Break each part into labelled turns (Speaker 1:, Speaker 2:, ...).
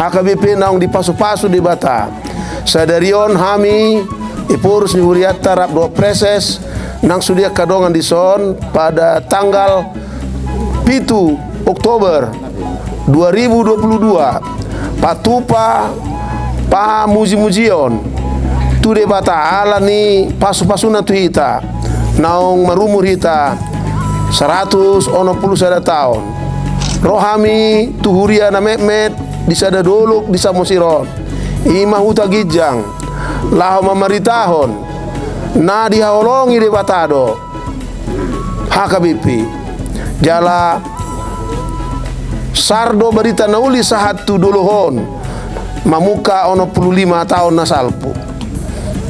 Speaker 1: HKBP naung di pasu-pasu di bata. Sadarion hami ipurus ni huriata rap do preses nang sudia kadongan di son pada tanggal 7 Oktober 2022 patupa pa muji-mujion tu de bata ala ni pasu-pasuna tu hita naung marumur hita 160 tahun rohami tu huria na memet di sada doluk di samosiron ima huta gijang laho mamaritahon na dihaolongi de batado HKBP jala sardo berita nauli sahatu dolohon mamuka ono 15 tahun na salpu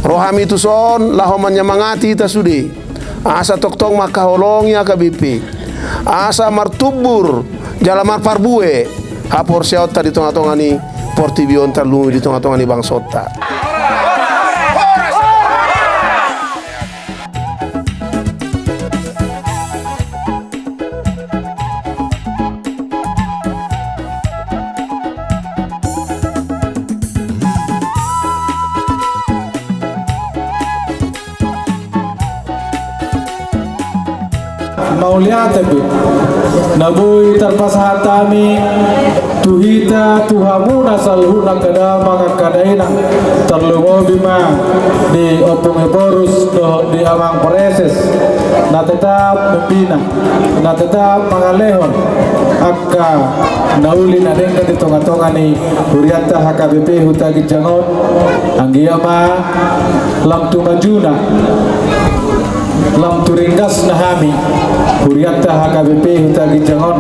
Speaker 1: rohami tu son laho manyamangati ita sudi asa tok-tok makaholongi HKBP asa martubur jala marparbue hapor seota di tengah-tengah ni portibion terlungi di tengah-tengah ni bang sota.
Speaker 2: Mau lihat tapi nabui terpasatami tuhita tuhamu nasal huna kada maka kadaina terlungo bima di opung eborus do di amang preses na tetap membina na tetap mangalehon akka nauli na dengka di tonga-tonga ni huriata HKBP hutagi jangon anggiyama lam tumajuna lam turinggas nahami huriata HKBP hutagi jangon